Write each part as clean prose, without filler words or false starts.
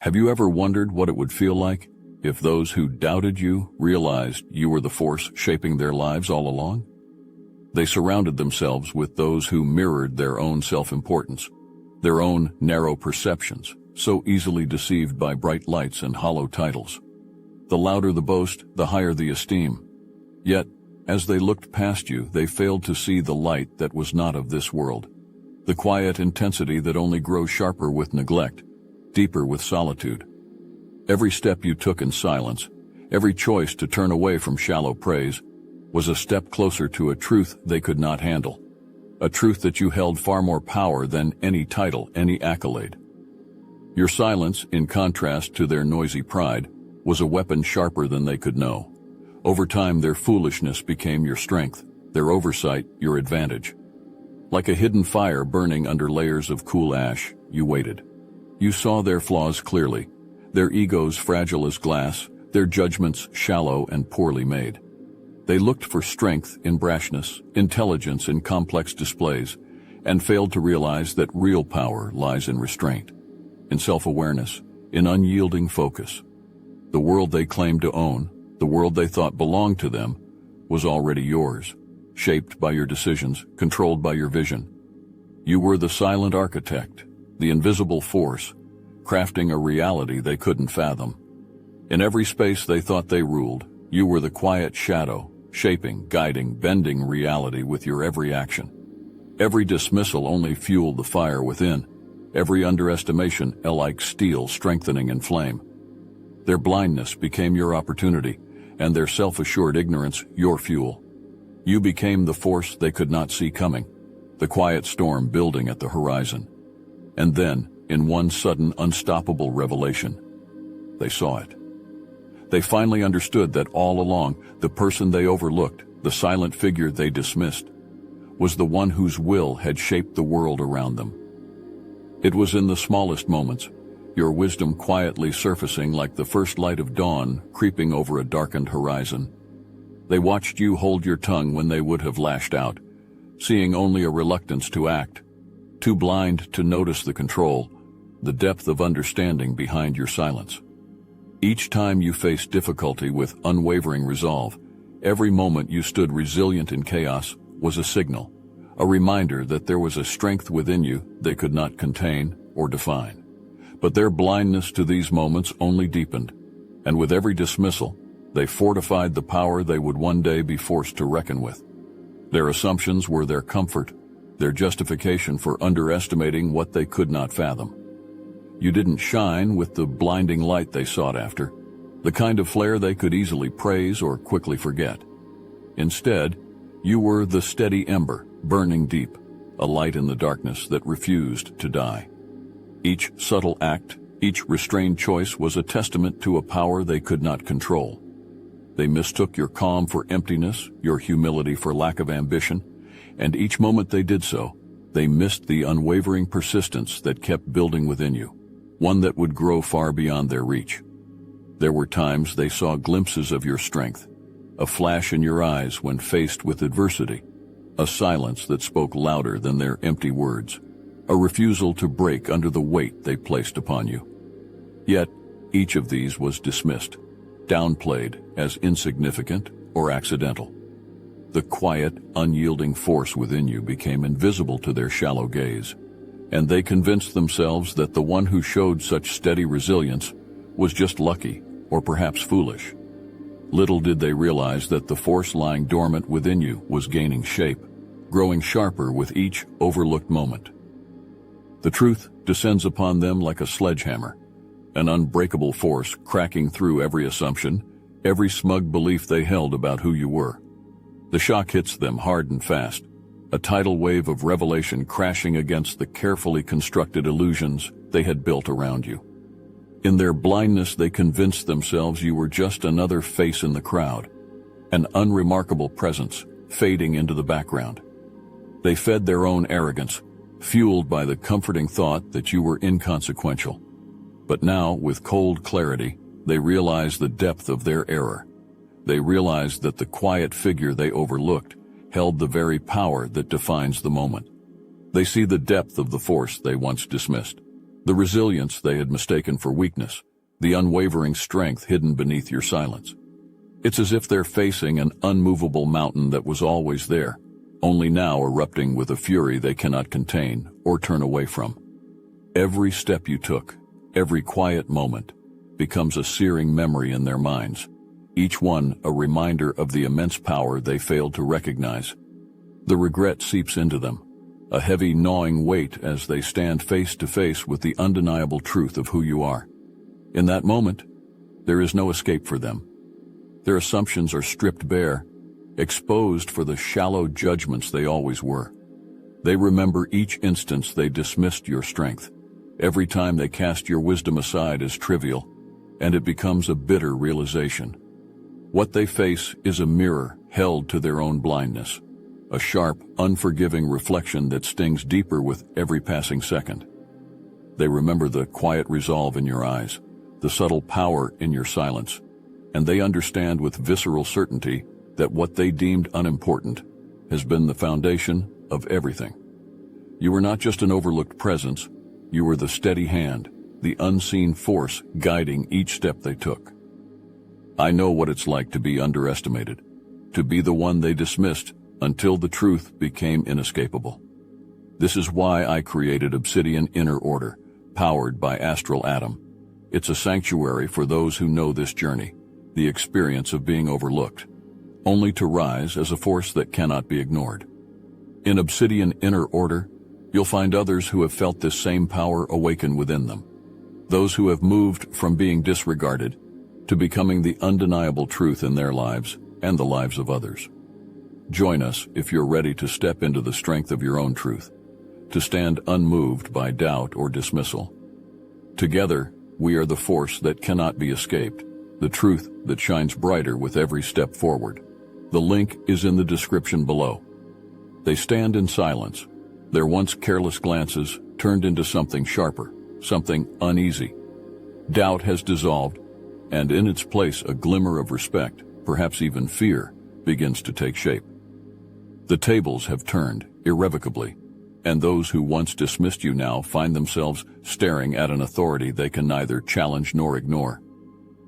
Have you ever wondered what it would feel like if those who doubted you realized you were the force shaping their lives all along? They surrounded themselves with those who mirrored their own self-importance, their own narrow perceptions, so easily deceived by bright lights and hollow titles. The louder the boast, the higher the esteem. Yet, as they looked past you, they failed to see the light that was not of this world, the quiet intensity that only grows sharper with neglect, deeper with solitude. Every step you took in silence, every choice to turn away from shallow praise, was a step closer to a truth they could not handle, a truth that you held far more power than any title, any accolade. Your silence, in contrast to their noisy pride, was a weapon sharper than they could know. Over time, their foolishness became your strength, their oversight your advantage. Like a hidden fire burning under layers of cool ash, you waited. You saw their flaws clearly, their egos fragile as glass, their judgments shallow and poorly made. They looked for strength in brashness, intelligence in complex displays, and failed to realize that real power lies in restraint, in self-awareness, in unyielding focus. The world they claimed to own, the world they thought belonged to them, was already yours, shaped by your decisions, controlled by your vision. You were the silent architect, the invisible force, crafting a reality they couldn't fathom. In every space they thought they ruled, you were the quiet shadow, shaping, guiding, bending reality with your every action. Every dismissal only fueled the fire within, every underestimation like steel strengthening in flame. Their blindness became your opportunity, and their self-assured ignorance your fuel. You became the force they could not see coming, the quiet storm building at the horizon. And then, in one sudden, unstoppable revelation, they saw it. They finally understood that all along, the person they overlooked, the silent figure they dismissed, was the one whose will had shaped the world around them. It was in the smallest moments, your wisdom quietly surfacing like the first light of dawn creeping over a darkened horizon. They watched you hold your tongue when they would have lashed out, seeing only a reluctance to act, too blind to notice the control, the depth of understanding behind your silence. Each time you faced difficulty with unwavering resolve, every moment you stood resilient in chaos was a signal, a reminder that there was a strength within you they could not contain or define. But their blindness to these moments only deepened, and with every dismissal, they fortified the power they would one day be forced to reckon with. Their assumptions were their comfort, their justification for underestimating what they could not fathom. You didn't shine with the blinding light they sought after, the kind of flare they could easily praise or quickly forget. Instead, you were the steady ember, burning deep, a light in the darkness that refused to die. Each subtle act, each restrained choice was a testament to a power they could not control. They mistook your calm for emptiness, your humility for lack of ambition, and each moment they did so, they missed the unwavering persistence that kept building within you, one that would grow far beyond their reach. There were times they saw glimpses of your strength, a flash in your eyes when faced with adversity, a silence that spoke louder than their empty words, a refusal to break under the weight they placed upon you. Yet, each of these was dismissed, downplayed as insignificant or accidental. The quiet, unyielding force within you became invisible to their shallow gaze, and they convinced themselves that the one who showed such steady resilience was just lucky or perhaps foolish. Little did they realize that the force lying dormant within you was gaining shape, growing sharper with each overlooked moment. The truth descends upon them like a sledgehammer, an unbreakable force cracking through every assumption, every smug belief they held about who you were. The shock hits them hard and fast, a tidal wave of revelation crashing against the carefully constructed illusions they had built around you. In their blindness, they convinced themselves you were just another face in the crowd, an unremarkable presence fading into the background. They fed their own arrogance, fueled by the comforting thought that you were inconsequential. But now, with cold clarity, they realized the depth of their error. They realized that the quiet figure they overlooked held the very power that defines the moment. They see the depth of the force they once dismissed, the resilience they had mistaken for weakness, the unwavering strength hidden beneath your silence. It's as if they're facing an unmovable mountain that was always there, only now erupting with a fury they cannot contain or turn away from. Every step you took, every quiet moment, becomes a searing memory in their minds, each one a reminder of the immense power they failed to recognize. The regret seeps into them, a heavy gnawing weight as they stand face to face with the undeniable truth of who you are. In that moment, there is no escape for them. Their assumptions are stripped bare, exposed for the shallow judgments they always were. They remember each instance they dismissed your strength, every time they cast your wisdom aside as trivial, and it becomes a bitter realization. What they face is a mirror held to their own blindness, a sharp, unforgiving reflection that stings deeper with every passing second. They remember the quiet resolve in your eyes, the subtle power in your silence, and they understand with visceral certainty that what they deemed unimportant has been the foundation of everything. You were not just an overlooked presence, you were the steady hand, the unseen force guiding each step they took. I know what it's like to be underestimated, to be the one they dismissed until the truth became inescapable. This is why I created Obsidian Inner Order, powered by Astral Atom. It's a sanctuary for those who know this journey, the experience of being overlooked, only to rise as a force that cannot be ignored. In Obsidian Inner Order, you'll find others who have felt this same power awaken within them. Those who have moved from being disregarded to becoming the undeniable truth in their lives and the lives of others. Join us if you're ready to step into the strength of your own truth, to stand unmoved by doubt or dismissal. Together, we are the force that cannot be escaped, the truth that shines brighter with every step forward. The link is in the description below. They stand in silence, their once careless glances turned into something sharper, something uneasy. Doubt has dissolved, and in its place a glimmer of respect, perhaps even fear, begins to take shape. The tables have turned irrevocably, and those who once dismissed you now find themselves staring at an authority they can neither challenge nor ignore.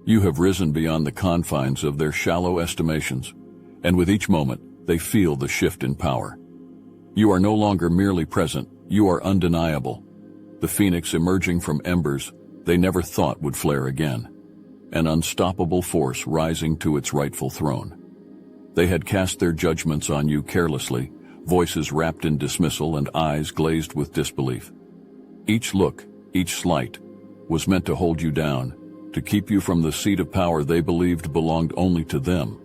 You have risen beyond the confines of their shallow estimations, and with each moment they feel the shift in power. You are no longer merely present, you are undeniable, the phoenix emerging from embers they never thought would flare again, an unstoppable force rising to its rightful throne. They had cast their judgments on you carelessly, voices wrapped in dismissal and eyes glazed with disbelief. Each look, each slight, was meant to hold you down, to keep you from the seat of power they believed belonged only to them.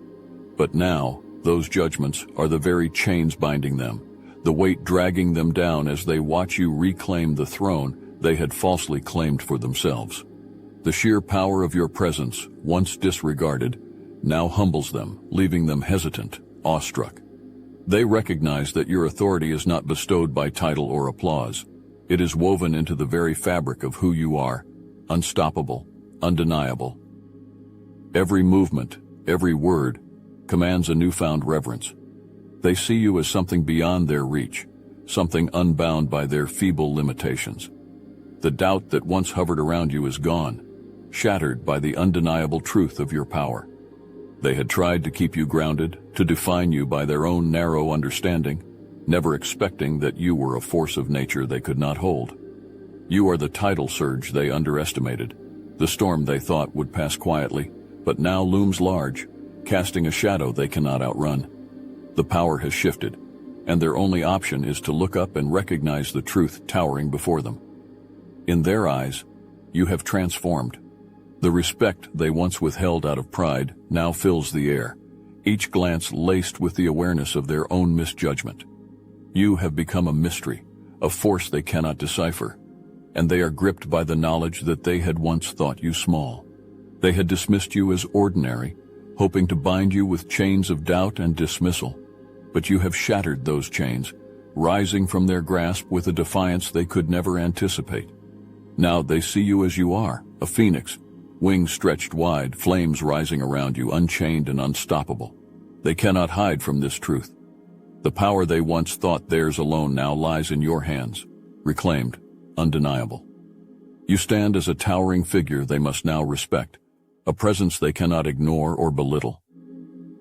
But now, those judgments are the very chains binding them, the weight dragging them down as they watch you reclaim the throne they had falsely claimed for themselves. The sheer power of your presence, once disregarded, now humbles them, leaving them hesitant, awestruck. They recognize that your authority is not bestowed by title or applause. It is woven into the very fabric of who you are, unstoppable, undeniable. Every movement, every word, commands a newfound reverence. They see you as something beyond their reach, something unbound by their feeble limitations. The doubt that once hovered around you is gone, shattered by the undeniable truth of your power. They had tried to keep you grounded, to define you by their own narrow understanding, never expecting that you were a force of nature they could not hold. You are the tidal surge they underestimated, the storm they thought would pass quietly, but now looms large, casting a shadow they cannot outrun. The power has shifted, and their only option is to look up and recognize the truth towering before them. In their eyes, you have transformed. The respect they once withheld out of pride now fills the air, each glance laced with the awareness of their own misjudgment. You have become a mystery, a force they cannot decipher, and they are gripped by the knowledge that they had once thought you small. They had dismissed you as ordinary, hoping to bind you with chains of doubt and dismissal. But you have shattered those chains, rising from their grasp with a defiance they could never anticipate. Now they see you as you are, a phoenix, wings stretched wide, flames rising around you, unchained and unstoppable. They cannot hide from this truth. The power they once thought theirs alone now lies in your hands, reclaimed, undeniable. You stand as a towering figure they must now respect, a presence they cannot ignore or belittle.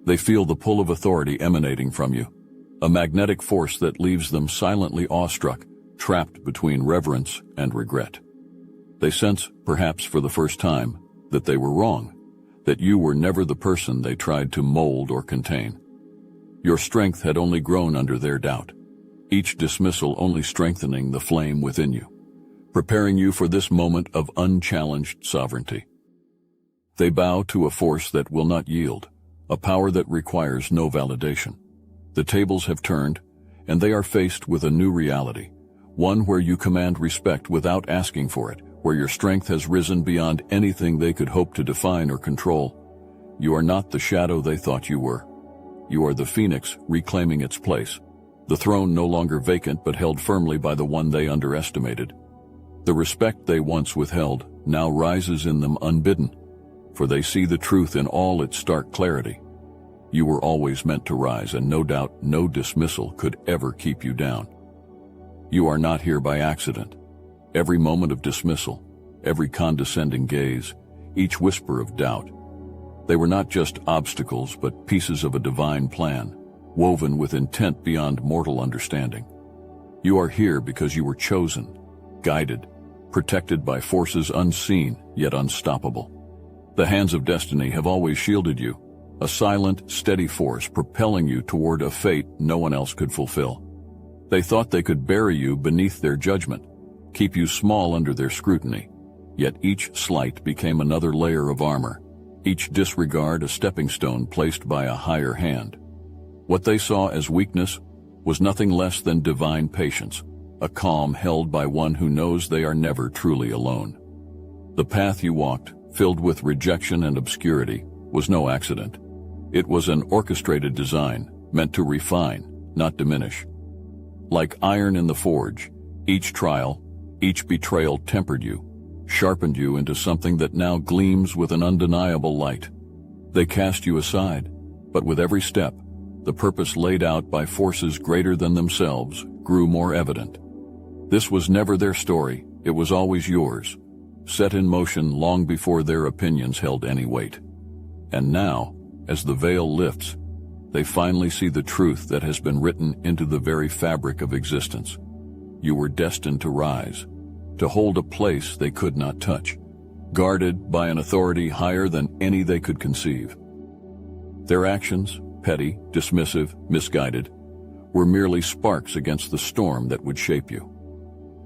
They feel the pull of authority emanating from you, a magnetic force that leaves them silently awestruck, trapped between reverence and regret. They sense, perhaps for the first time, that they were wrong, that you were never the person they tried to mold or contain. Your strength had only grown under their doubt, each dismissal only strengthening the flame within you, preparing you for this moment of unchallenged sovereignty. They bow to a force that will not yield, a power that requires no validation. The tables have turned, and they are faced with a new reality, one where you command respect without asking for it, where your strength has risen beyond anything they could hope to define or control. You are not the shadow they thought you were. You are the phoenix reclaiming its place, the throne no longer vacant but held firmly by the one they underestimated. The respect they once withheld now rises in them unbidden, for they see the truth in all its stark clarity. You were always meant to rise, and no doubt no dismissal could ever keep you down. You are not here by accident. Every moment of dismissal, every condescending gaze, each whisper of doubt, they were not just obstacles but pieces of a divine plan, woven with intent beyond mortal understanding. You are here because you were chosen, guided, protected by forces unseen yet unstoppable. The hands of destiny have always shielded you, a silent, steady force propelling you toward a fate no one else could fulfill. They thought they could bury you beneath their judgment, keep you small under their scrutiny, yet each slight became another layer of armor, each disregard a stepping stone placed by a higher hand. What they saw as weakness was nothing less than divine patience, a calm held by one who knows they are never truly alone. The path you walked, filled with rejection and obscurity, was no accident. It was an orchestrated design, meant to refine, not diminish. Like iron in the forge, each trial, each betrayal tempered you, sharpened you into something that now gleams with an undeniable light. They cast you aside, but with every step, the purpose laid out by forces greater than themselves grew more evident. This was never their story, it was always yours, set in motion long before their opinions held any weight. And now, as the veil lifts, they finally see the truth that has been written into the very fabric of existence. You were destined to rise, to hold a place they could not touch, guarded by an authority higher than any they could conceive. Their actions, petty, dismissive, misguided, were merely sparks against the storm that would shape you.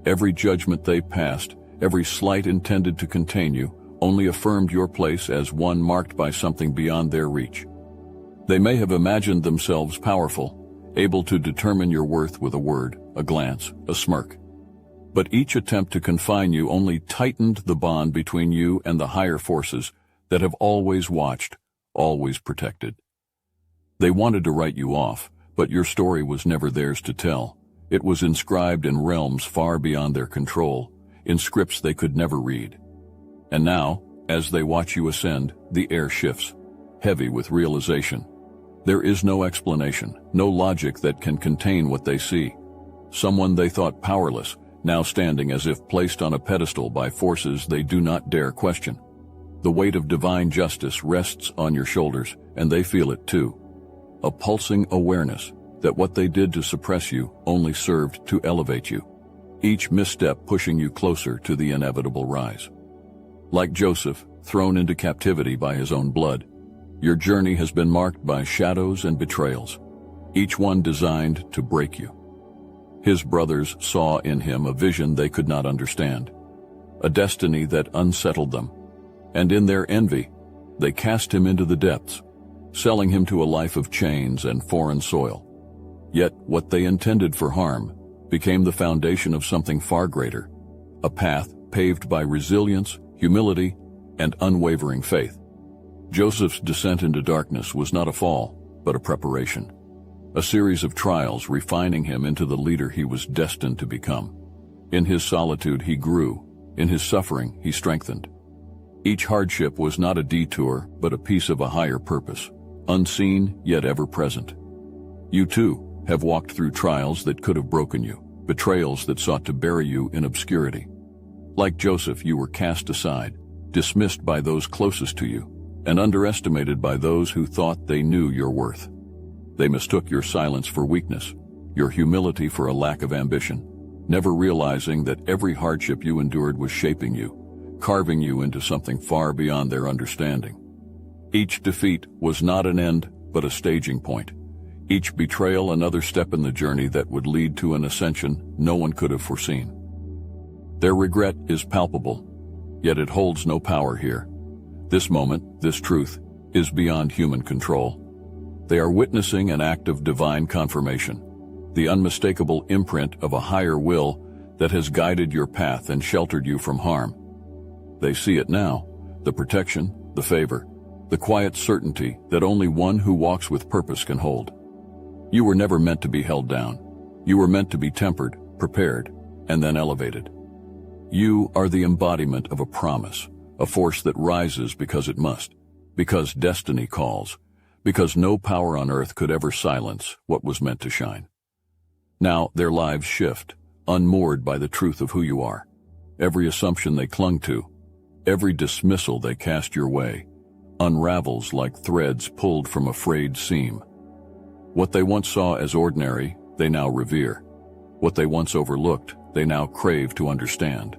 Every judgment they passed, every slight intended to contain you, only affirmed your place as one marked by something beyond their reach. They may have imagined themselves powerful, able to determine your worth with a word, a glance, a smirk. But each attempt to confine you only tightened the bond between you and the higher forces that have always watched, always protected. They wanted to write you off, but your story was never theirs to tell. It was inscribed in realms far beyond their control, in scripts they could never read. And now, as they watch you ascend, the air shifts, heavy with realization. There is no explanation, no logic that can contain what they see. Someone they thought powerless, now standing as if placed on a pedestal by forces they do not dare question. The weight of divine justice rests on your shoulders, and they feel it too. A pulsing awareness that what they did to suppress you only served to elevate you, each misstep pushing you closer to the inevitable rise. Like Joseph, thrown into captivity by his own blood, your journey has been marked by shadows and betrayals, each one designed to break you. His brothers saw in him a vision they could not understand, a destiny that unsettled them, and in their envy, they cast him into the depths, selling him to a life of chains and foreign soil. Yet what they intended for harm became the foundation of something far greater, a path paved by resilience, humility, and unwavering faith. Joseph's descent into darkness was not a fall, but a preparation, a series of trials refining him into the leader he was destined to become. In his solitude he grew, in his suffering he strengthened. Each hardship was not a detour, but a piece of a higher purpose, unseen yet ever present. You too have walked through trials that could have broken you, betrayals that sought to bury you in obscurity. Like Joseph, you were cast aside, dismissed by those closest to you, and underestimated by those who thought they knew your worth. They mistook your silence for weakness, your humility for a lack of ambition, never realizing that every hardship you endured was shaping you, carving you into something far beyond their understanding. Each defeat was not an end, but a staging point. Each betrayal another step in the journey that would lead to an ascension no one could have foreseen. Their regret is palpable, yet it holds no power here. This moment, this truth, is beyond human control. They are witnessing an act of divine confirmation, the unmistakable imprint of a higher will that has guided your path and sheltered you from harm. They see it now, the protection, the favor, the quiet certainty that only one who walks with purpose can hold. You were never meant to be held down. You were meant to be tempered, prepared, and then elevated. You are the embodiment of a promise, a force that rises because it must, because destiny calls, because no power on earth could ever silence what was meant to shine. Now their lives shift, unmoored by the truth of who you are. Every assumption they clung to, every dismissal they cast your way, unravels like threads pulled from a frayed seam. What they once saw as ordinary, they now revere. What they once overlooked, they now crave to understand.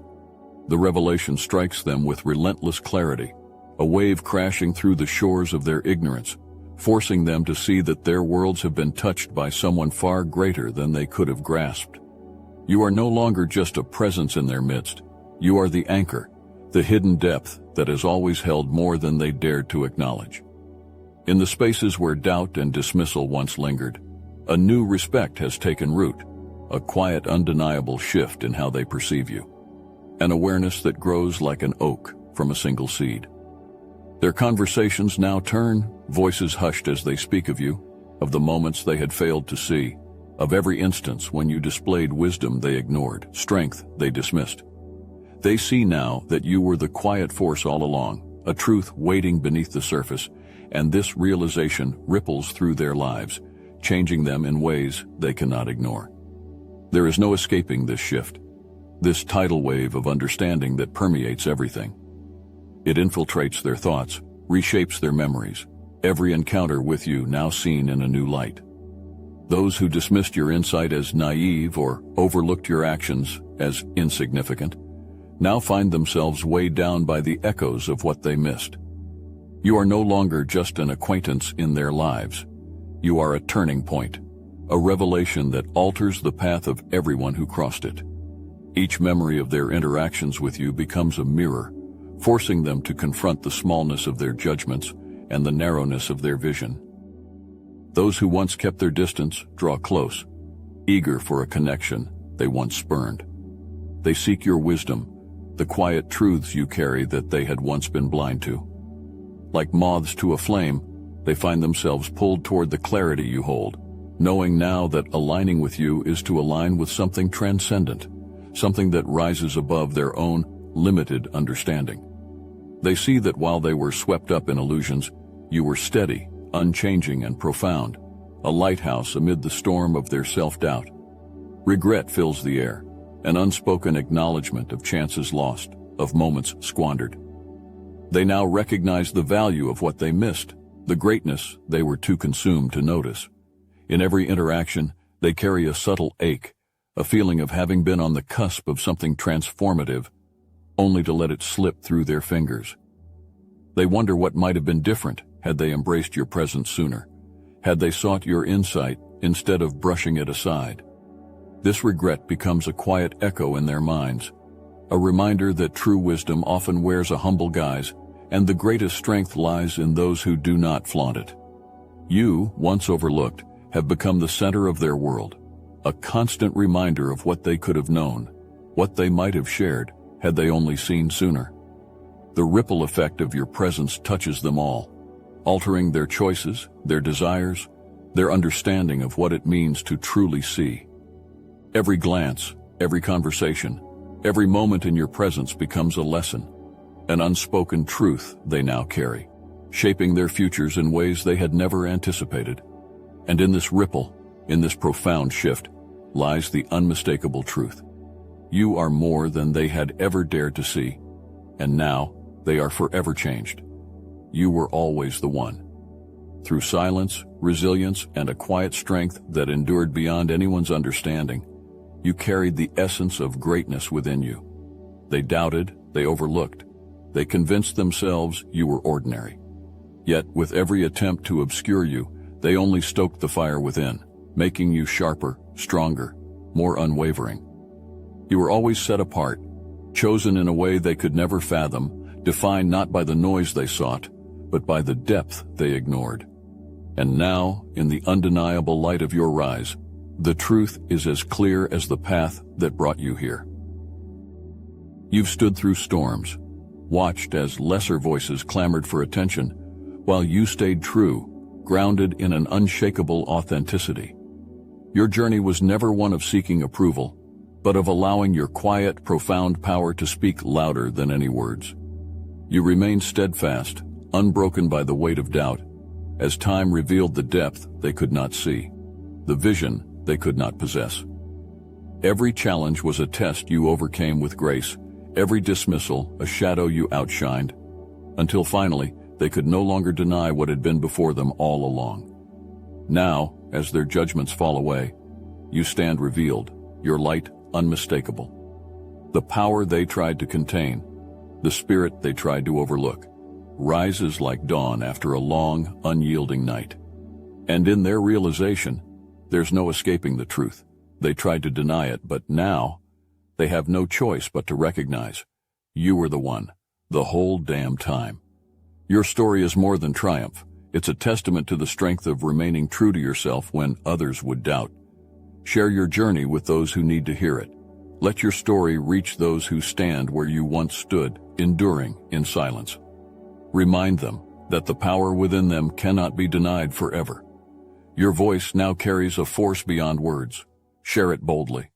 The revelation strikes them with relentless clarity, a wave crashing through the shores of their ignorance, forcing them to see that their worlds have been touched by someone far greater than they could have grasped. You are no longer just a presence in their midst. You are the anchor, the hidden depth that has always held more than they dared to acknowledge. In the spaces where doubt and dismissal once lingered, a new respect has taken root, a quiet, undeniable shift in how they perceive you, an awareness that grows like an oak from a single seed. Their conversations now turn, voices hushed as they speak of you, of the moments they had failed to see, of every instance when you displayed wisdom they ignored, strength they dismissed. They see now that you were the quiet force all along, a truth waiting beneath the surface, and this realization ripples through their lives, changing them in ways they cannot ignore. There is no escaping this shift, this tidal wave of understanding that permeates everything. It infiltrates their thoughts, reshapes their memories, every encounter with you now seen in a new light. Those who dismissed your insight as naive or overlooked your actions as insignificant now find themselves weighed down by the echoes of what they missed. You are no longer just an acquaintance in their lives. You are a turning point, a revelation that alters the path of everyone who crossed it. Each memory of their interactions with you becomes a mirror, forcing them to confront the smallness of their judgments and the narrowness of their vision. Those who once kept their distance draw close, eager for a connection they once spurned. They seek your wisdom, the quiet truths you carry that they had once been blind to. Like moths to a flame, they find themselves pulled toward the clarity you hold, knowing now that aligning with you is to align with something transcendent, something that rises above their own limited understanding. They see that while they were swept up in illusions, you were steady, unchanging, and profound, a lighthouse amid the storm of their self-doubt. Regret fills the air, an unspoken acknowledgement of chances lost, of moments squandered. They now recognize the value of what they missed, the greatness they were too consumed to notice. In every interaction, they carry a subtle ache, a feeling of having been on the cusp of something transformative, only to let it slip through their fingers. They wonder what might have been different had they embraced your presence sooner, had they sought your insight instead of brushing it aside. This regret becomes a quiet echo in their minds, a reminder that true wisdom often wears a humble guise, and the greatest strength lies in those who do not flaunt it. You, once overlooked, have become the center of their world, a constant reminder of what they could have known, what they might have shared had they only seen sooner. The ripple effect of your presence touches them all, altering their choices, their desires, their understanding of what it means to truly see. Every glance, every conversation, every moment in your presence becomes a lesson, an unspoken truth they now carry, shaping their futures in ways they had never anticipated. And in this ripple, in this profound shift, lies the unmistakable truth. You are more than they had ever dared to see, and now they are forever changed. You were always the one. Through silence, resilience, and a quiet strength that endured beyond anyone's understanding, you carried the essence of greatness within you. They doubted, they overlooked, they convinced themselves you were ordinary. Yet, with every attempt to obscure you, they only stoked the fire within, making you sharper, stronger, more unwavering. You were always set apart, chosen in a way they could never fathom, defined not by the noise they sought, but by the depth they ignored. And now, in the undeniable light of your rise, the truth is as clear as the path that brought you here. You've stood through storms, watched as lesser voices clamored for attention, while you stayed true, grounded in an unshakable authenticity. Your journey was never one of seeking approval, but of allowing your quiet, profound power to speak louder than any words. You remained steadfast, unbroken by the weight of doubt, as time revealed the depth they could not see, the vision they could not possess. Every challenge was a test you overcame with grace, every dismissal a shadow you outshined, until finally they could no longer deny what had been before them all along. Now, as their judgments fall away, you stand revealed, your light unmistakable. The power they tried to contain, the spirit they tried to overlook, rises like dawn after a long, unyielding night. And in their realization, there's no escaping the truth. They tried to deny it, but now they have no choice but to recognize you were the one, the whole damn time. Your story is more than triumph. It's a testament to the strength of remaining true to yourself when others would doubt. Share your journey with those who need to hear it. Let your story reach those who stand where you once stood, enduring in silence. Remind them that the power within them cannot be denied forever. Your voice now carries a force beyond words. Share it boldly.